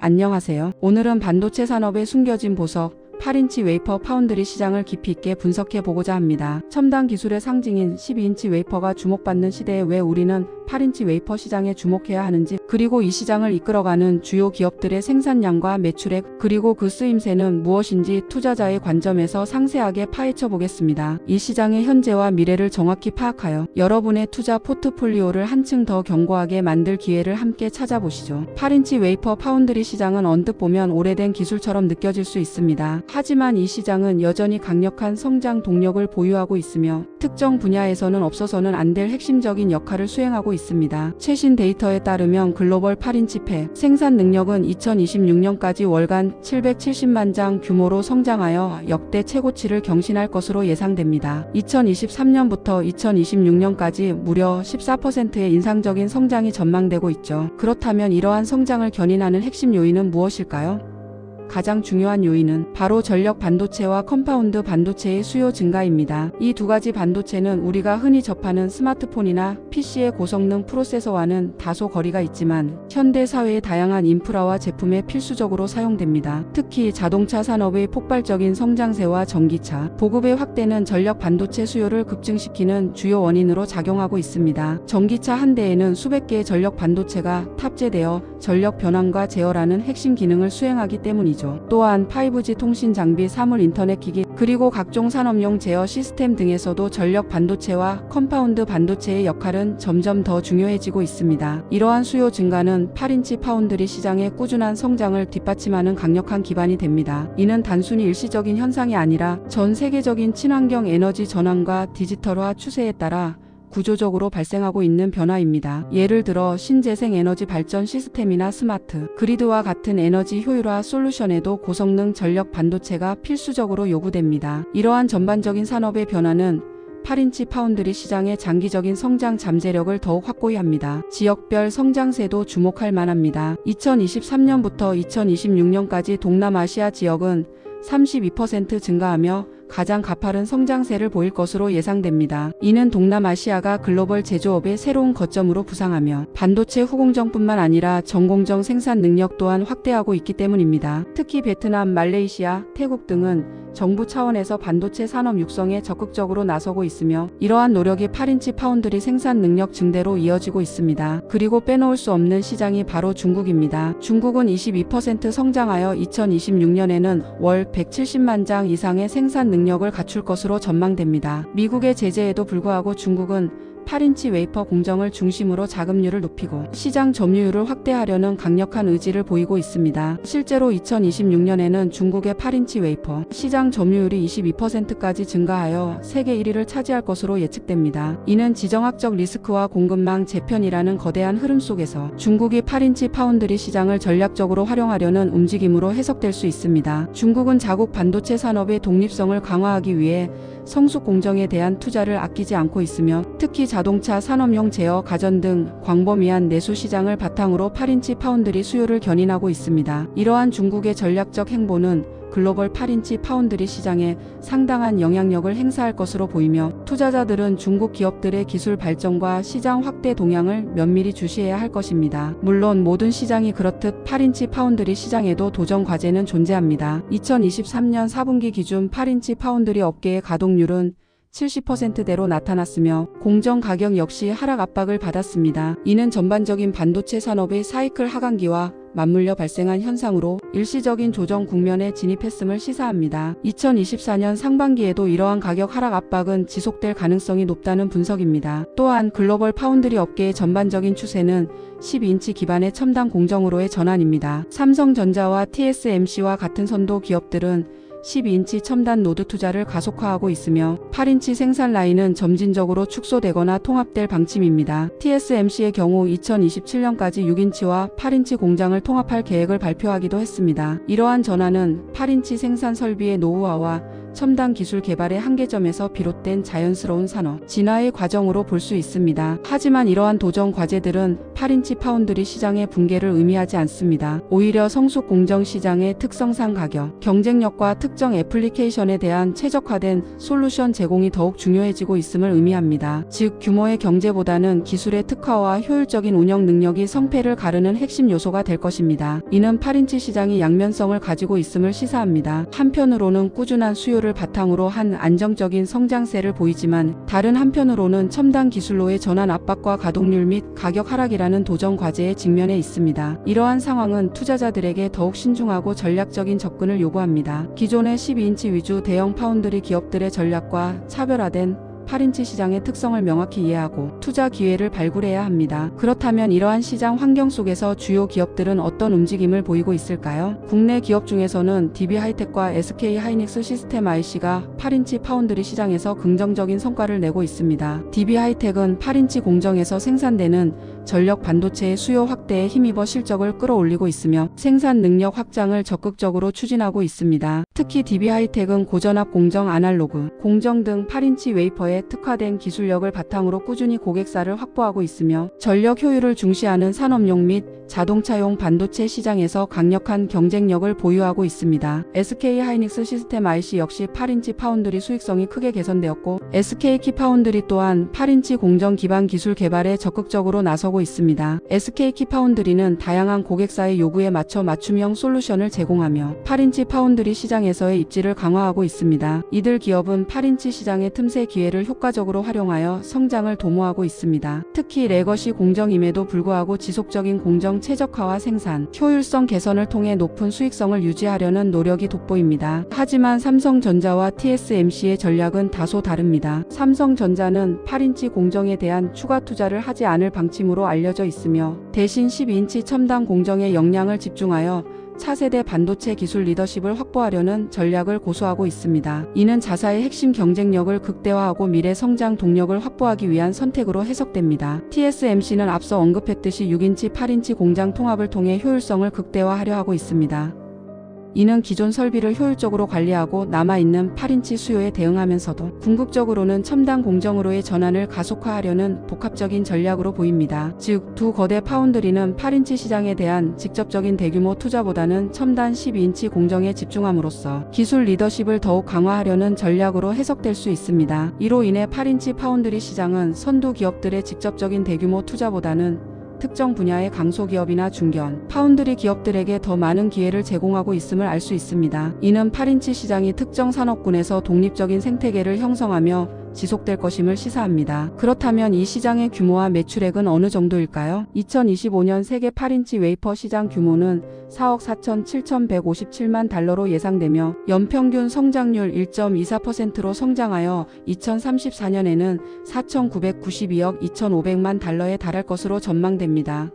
안녕하세요. 오늘은 반도체 산업의 숨겨진 보석 8인치 웨이퍼 파운드리 시장을 깊이 있게 분석해 보고자 합니다. 첨단 기술의 상징인 12인치 웨이퍼가 주목받는 시대에 왜 우리는 8인치 웨이퍼 시장에 주목해야 하는지, 그리고 이 시장을 이끌어가는 주요 기업들의 생산량과 매출액, 그리고 그 쓰임새는 무엇인지 투자자의 관점에서 상세하게 파헤쳐 보겠습니다. 이 시장의 현재와 미래를 정확히 파악하여 여러분의 투자 포트폴리오를 한층 더 견고하게 만들 기회를 함께 찾아보시죠. 8인치 웨이퍼 파운드리 시장은 언뜻 보면 오래된 기술처럼 느껴질 수 있습니다. 하지만 이 시장은 여전히 강력한 성장 동력을 보유하고 있으며 특정 분야에서는 없어서는 안 될 핵심적인 역할을 수행하고 있습니다. 최신 데이터에 따르면 글로벌 8인치 팩 생산 능력은 2026년까지 월간 770만 장 규모로 성장하여 역대 최고치를 경신할 것으로 예상됩니다. 2023년부터 2026년까지 무려 14%의 인상적인 성장이 전망되고 있죠. 그렇다면 이러한 성장을 견인하는 핵심 요인은 무엇일까요? 가장 중요한 요인은 바로 전력 반도체와 컴파운드 반도체의 수요 증가입니다. 이 두 가지 반도체는 우리가 흔히 접하는 스마트폰이나 PC의 고성능 프로세서와는 다소 거리가 있지만 현대 사회의 다양한 인프라와 제품에 필수적으로 사용됩니다. 특히 자동차 산업의 폭발적인 성장세와 전기차 보급의 확대는 전력 반도체 수요를 급증시키는 주요 원인으로 작용하고 있습니다. 전기차 한 대에는 수백 개의 전력 반도체가 탑재되어 전력 변환과 제어라는 핵심 기능을 수행하기 때문이죠. 또한 5G 통신 장비, 사물 인터넷 기기, 그리고 각종 산업용 제어 시스템 등에서도 전력 반도체와 컴파운드 반도체의 역할은 점점 더 중요해지고 있습니다. 이러한 수요 증가는 8인치 파운드리 시장의 꾸준한 성장을 뒷받침하는 강력한 기반이 됩니다. 이는 단순히 일시적인 현상이 아니라 전 세계적인 친환경 에너지 전환과 디지털화 추세에 따라 구조적으로 발생하고 있는 변화입니다. 예를 들어 신재생 에너지 발전 시스템이나 스마트 그리드와 같은 에너지 효율화 솔루션에도 고성능 전력 반도체가 필수적으로 요구됩니다. 이러한 전반적인 산업의 변화는 8인치 파운드리 시장의 장기적인 성장 잠재력을 더욱 확고히 합니다. 지역별 성장세도 주목할 만합니다. 2023년부터 2026년까지 동남아시아 지역은 32% 증가하며 가장 가파른 성장세를 보일 것으로 예상됩니다. 이는 동남아시아가 글로벌 제조업의 새로운 거점으로 부상하며 반도체 후공정뿐만 아니라 전공정 생산 능력 또한 확대하고 있기 때문입니다. 특히 베트남, 말레이시아, 태국 등은 정부 차원에서 반도체 산업 육성에 적극적으로 나서고 있으며 이러한 노력이 8인치 파운드리 생산 능력 증대로 이어지고 있습니다. 그리고 빼놓을 수 없는 시장이 바로 중국입니다. 중국은 22% 성장하여 2026년에는 월 170만 장 이상의 생산 능력을 갖출 것으로 전망됩니다. 미국의 제재에도 불구하고 중국은 8인치 웨이퍼 공정을 중심으로 자금률을 높이고 시장 점유율을 확대하려는 강력한 의지를 보이고 있습니다. 실제로 2026년에는 중국의 8인치 웨이퍼 시장 점유율이 22%까지 증가하여 세계 1위를 차지할 것으로 예측됩니다. 이는 지정학적 리스크와 공급망 재편이라는 거대한 흐름 속에서 중국이 8인치 파운드리 시장을 전략적으로 활용하려는 움직임으로 해석될 수 있습니다. 중국은 자국 반도체 산업의 독립성을 강화하기 위해 성숙 공정에 대한 투자를 아끼지 않고 있으며 특히 자동차, 산업용 제어, 가전 등 광범위한 내수 시장을 바탕으로 8인치 파운드리 수요를 견인하고 있습니다. 이러한 중국의 전략적 행보는 글로벌 8인치 파운드리 시장에 상당한 영향력을 행사할 것으로 보이며 투자자들은 중국 기업들의 기술 발전과 시장 확대 동향을 면밀히 주시해야 할 것입니다. 물론 모든 시장이 그렇듯 8인치 파운드리 시장에도 도전 과제는 존재합니다. 2023년 4분기 기준 8인치 파운드리 업계의 가동률은 70%대로 나타났으며 공정 가격 역시 하락 압박을 받았습니다. 이는 전반적인 반도체 산업의 사이클 하강기와 맞물려 발생한 현상으로 일시적인 조정 국면에 진입했음을 시사합니다. 2024년 상반기에도 이러한 가격 하락 압박은 지속될 가능성이 높다는 분석입니다. 또한 글로벌 파운드리 업계의 전반적인 추세는 12인치 기반의 첨단 공정으로의 전환입니다. 삼성전자와 TSMC와 같은 선도 기업들은 12인치 첨단 노드 투자를 가속화하고 있으며 8인치 생산 라인은 점진적으로 축소되거나 통합될 방침입니다. TSMC의 경우 2027년까지 6인치와 8인치 공장을 통합할 계획을 발표하기도 했습니다. 이러한 전환은 8인치 생산 설비의 노후화와 첨단 기술 개발의 한계점에서 비롯된 자연스러운 산업 진화의 과정으로 볼 수 있습니다. 하지만 이러한 도전 과제들은 8인치 파운드리 시장의 붕괴를 의미하지 않습니다. 오히려 성숙 공정 시장의 특성상 가격, 경쟁력과 특정 애플리케이션에 대한 최적화된 솔루션 제공이 더욱 중요해지고 있음을 의미합니다. 즉, 규모의 경제보다는 기술의 특화와 효율적인 운영 능력이 성패를 가르는 핵심 요소가 될 것입니다. 이는 8인치 시장이 양면성을 가지고 있음을 시사합니다. 한편으로는 꾸준한 수요를 바탕으로 한 안정적인 성장세를 보이지만, 다른 한편으로는 첨단 기술로의 전환 압박과 가동률 및 가격 하락이라는 도전 과제에 직면해 있습니다. 이러한 상황은 투자자들에게 더욱 신중하고 전략적인 접근을 요구합니다. 기존의 12인치 위주 대형 파운드리 기업들의 전략과 차별화된 8인치 시장의 특성을 명확히 이해하고 투자 기회를 발굴해야 합니다. 그렇다면 이러한 시장 환경 속에서 주요 기업들은 어떤 움직임을 보이고 있을까요? 국내 기업 중에서는 DB하이텍과 SK하이닉스 시스템 IC가 8인치 파운드리 시장에서 긍정적인 성과를 내고 있습니다. DB하이텍은 8인치 공정에서 생산되는 전력 반도체의 수요 확대에 힘입어 실적을 끌어올리고 있으며 생산 능력 확장을 적극적으로 추진하고 있습니다. 특히 DB하이텍은 고전압 공정, 아날로그 공정 등 8인치 웨이퍼에 특화된 기술력을 바탕으로 꾸준히 고객사를 확보하고 있으며 전력 효율을 중시하는 산업용 및 자동차용 반도체 시장에서 강력한 경쟁력을 보유하고 있습니다. SK하이닉스 시스템 IC 역시 8인치 파운드리 수익성이 크게 개선되었고, SK키파운드리 또한 8인치 공정 기반 기술 개발에 적극적으로 나서고 있습니다. SK키파운드리는 다양한 고객사의 요구에 맞춰 맞춤형 솔루션을 제공하며 8인치 파운드리 시장에서의 입지를 강화하고 있습니다. 이들 기업은 8인치 시장의 틈새 기회를 효과적으로 활용하여 성장을 도모하고 있습니다. 특히 레거시 공정임에도 불구하고 지속적인 공정 최적화와 생산 효율성 개선을 통해 높은 수익성을 유지하려는 노력이 돋보입니다. 하지만 삼성전자와 TSMC의 전략은 다소 다릅니다. 삼성전자는 8인치 공정에 대한 추가 투자를 하지 않을 방침으로 알려져 있으며, 대신 12인치 첨단 공정에 역량을 집중하여 차세대 반도체 기술 리더십을 확보하려는 전략을 고수하고 있습니다. 이는 자사의 핵심 경쟁력을 극대화하고 미래 성장 동력을 확보하기 위한 선택으로 해석됩니다. TSMC는 앞서 언급했듯이 6인치, 8인치 공장 통합을 통해 효율성을 극대화하려 하고 있습니다. 이는 기존 설비를 효율적으로 관리하고 남아있는 8인치 수요에 대응하면서도 궁극적으로는 첨단 공정으로의 전환을 가속화하려는 복합적인 전략으로 보입니다. 즉, 두 거대 파운드리는 8인치 시장에 대한 직접적인 대규모 투자보다는 첨단 12인치 공정에 집중함으로써 기술 리더십을 더욱 강화하려는 전략으로 해석될 수 있습니다. 이로 인해 8인치 파운드리 시장은 선두 기업들의 직접적인 대규모 투자보다는 특정 분야의 강소기업이나 중견, 파운드리 기업들에게 더 많은 기회를 제공하고 있음을 알 수 있습니다. 이는 8인치 시장이 특정 산업군에서 독립적인 생태계를 형성하며 지속될 것임을 시사합니다. 그렇다면 이 시장의 규모와 매출액은 어느 정도일까요? 2025년 세계 8인치 웨이퍼 시장 규모는 4억 4,757만 달러로 예상되며 연평균 성장률 1.24%로 성장하여 2034년에는 4,992억 2,500만 달러에 달할 것으로 전망됩니다.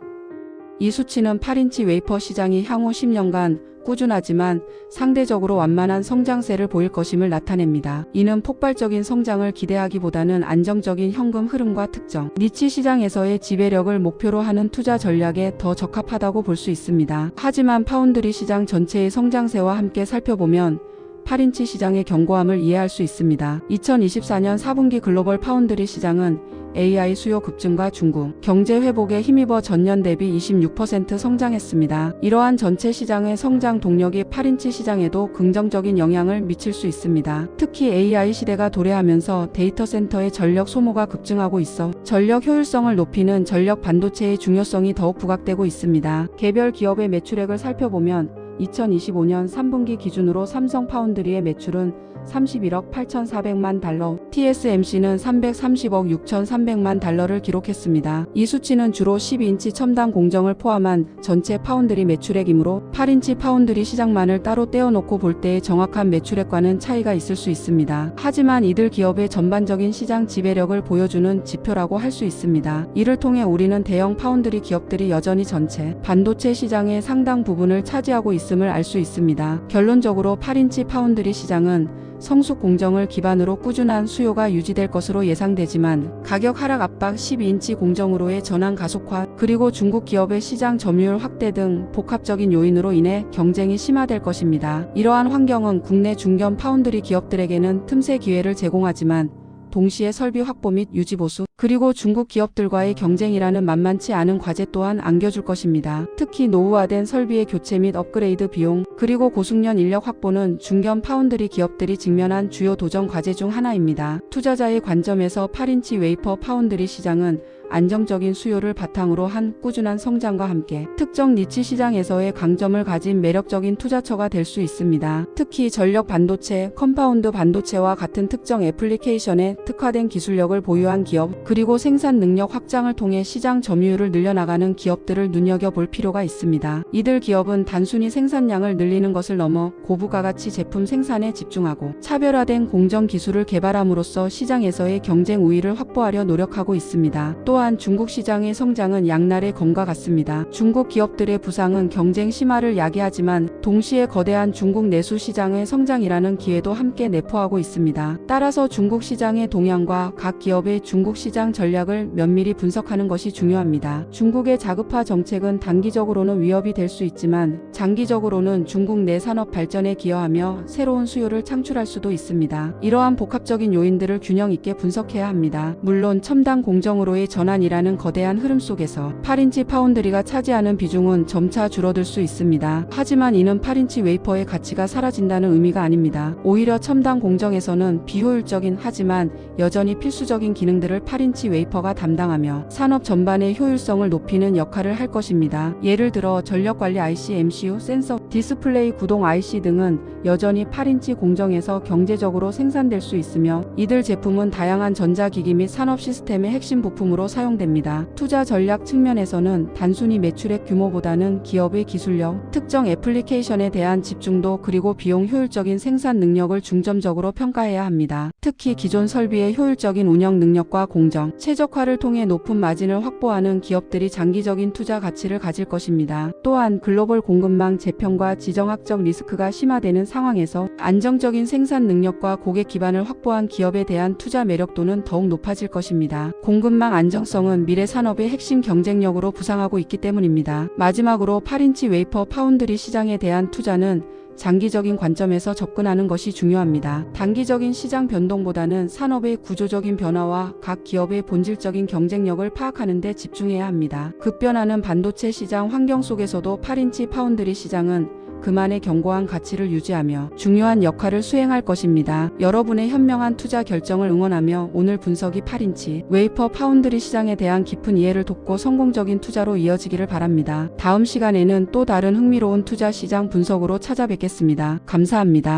이 수치는 8인치 웨이퍼 시장이 향후 10년간 꾸준하지만 상대적으로 완만한 성장세를 보일 것임을 나타냅니다. 이는 폭발적인 성장을 기대하기보다는 안정적인 현금 흐름과 특정 니치 시장에서의 지배력을 목표로 하는 투자 전략에 더 적합하다고 볼 수 있습니다. 하지만 파운드리 시장 전체의 성장세와 함께 살펴보면 8인치 시장의 견고함을 이해할 수 있습니다. 2024년 4분기 글로벌 파운드리 시장은 AI 수요 급증과 중국 경제 회복에 힘입어 전년 대비 26% 성장했습니다. 이러한 전체 시장의 성장 동력이 8인치 시장에도 긍정적인 영향을 미칠 수 있습니다. 특히 AI 시대가 도래하면서 데이터 센터의 전력 소모가 급증하고 있어 전력 효율성을 높이는 전력 반도체의 중요성이 더욱 부각되고 있습니다. 개별 기업의 매출액을 살펴보면 2025년 3분기 기준으로 삼성 파운드리의 매출은 31억 8,400만 달러, TSMC는 330억 6,300만 달러를 기록했습니다. 이 수치는 주로 12인치 첨단 공정을 포함한 전체 파운드리 매출액이므로 8인치 파운드리 시장만을 따로 떼어놓고 볼 때의 정확한 매출액과는 차이가 있을 수 있습니다. 하지만 이들 기업의 전반적인 시장 지배력을 보여주는 지표라고 할 수 있습니다. 이를 통해 우리는 대형 파운드리 기업들이 여전히 전체 반도체 시장의 상당 부분을 차지하고 있음을 알 수 있습니다. 결론적으로 8인치 파운드리 시장은 성숙 공정을 기반으로 꾸준한 수요가 유지될 것으로 예상되지만 가격 하락 압박 12인치 공정으로의 전환 가속화, 그리고 중국 기업의 시장 점유율 확대 등 복합적인 요인으로 인해 경쟁이 심화될 것입니다. 이러한 환경은 국내 중견 파운드리 기업들에게는 틈새 기회를 제공하지만 동시에 설비 확보 및 유지 보수, 그리고 중국 기업들과의 경쟁이라는 만만치 않은 과제 또한 안겨줄 것입니다. 특히 노후화된 설비의 교체 및 업그레이드 비용, 그리고 고숙련 인력 확보는 중견 파운드리 기업들이 직면한 주요 도전 과제 중 하나입니다. 투자자의 관점에서 8인치 웨이퍼 파운드리 시장은 안정적인 수요를 바탕으로 한 꾸준한 성장과 함께 특정 니치 시장에서의 강점을 가진 매력적인 투자처가 될 수 있습니다. 특히 전력 반도체, 컴파운드 반도체와 같은 특정 애플리케이션에 특화된 기술력을 보유한 기업, 그리고 생산 능력 확장을 통해 시장 점유율을 늘려나가는 기업들을 눈여겨볼 필요가 있습니다. 이들 기업은 단순히 생산량을 늘리는 것을 넘어 고부가 가치 제품 생산에 집중하고 차별화된 공정 기술을 개발함으로써 시장에서의 경쟁 우위를 확보하려 노력하고 있습니다. 또한 중국 시장의 성장은 양날의 검과 같습니다. 중국 기업들의 부상은 경쟁 심화를 야기하지만 동시에 거대한 중국 내수 시장의 성장이라는 기회도 함께 내포하고 있습니다. 따라서 중국 시장의 동향과 각 기업의 중국 시장 전략을 면밀히 분석하는 것이 중요합니다. 중국의 자급화 정책은 단기적으로는 위협이 될 수 있지만 장기적으로는 중국 내 산업 발전에 기여하며 새로운 수요를 창출할 수도 있습니다. 이러한 복합적인 요인들을 균형 있게 분석해야 합니다. 물론 첨단 공정으로의 전환이라는 거대한 흐름 속에서 8인치 파운드리가 차지하는 비중은 점차 줄어들 수 있습니다. 하지만 이는 8인치 웨이퍼의 가치가 사라진다는 의미가 아닙니다. 오히려 첨단 공정에서는 비효율적인 하지만 여전히 필수적인 기능들을 8인치 웨이퍼가 담당하며 산업 전반의 효율성을 높이는 역할을 할 것입니다. 예를 들어 전력관리 IC, MCU, 센서, 디스플레이, 구동 IC 등은 여전히 8인치 공정에서 경제적으로 생산될 수 있으며 이들 제품은 다양한 전자기기 및 산업 시스템의 핵심 부품으로 사용됩니다. 투자 전략 측면에서는 단순히 매출액 규모보다는 기업의 기술력, 특정 애플리케이션에 대한 집중도 그리고 비용 효율적인 생산 능력을 중점적으로 평가해야 합니다. 특히 기존 설비의 효율적인 운영 능력과 공정, 최적화를 통해 높은 마진을 확보하는 기업들이 장기적인 투자 가치를 가질 것입니다. 또한 글로벌 공급망 재편과 지정학적 리스크가 심화되는 상황에서 안정적인 생산 능력과 고객 기반을 확보한 기업에 대한 투자 매력도는 더욱 높아질 것입니다. 공급망 안정성은 미래 산업의 핵심 경쟁력으로 부상하고 있기 때문입니다. 마지막으로 8인치 웨이퍼 파운드리 시장에 대한 투자는 장기적인 관점에서 접근하는 것이 중요합니다. 단기적인 시장 변동보다는 산업의 구조적인 변화와 각 기업의 본질적인 경쟁력을 파악하는 데 집중해야 합니다. 급변하는 반도체 시장 환경 속에서도 8인치 파운드리 시장은 그만의 견고한 가치를 유지하며 중요한 역할을 수행할 것입니다. 여러분의 현명한 투자 결정을 응원하며 오늘 분석이 8인치 웨이퍼 파운드리 시장에 대한 깊은 이해를 돕고 성공적인 투자로 이어지기를 바랍니다. 다음 시간에는 또 다른 흥미로운 투자 시장 분석으로 찾아뵙겠습니다. 감사합니다.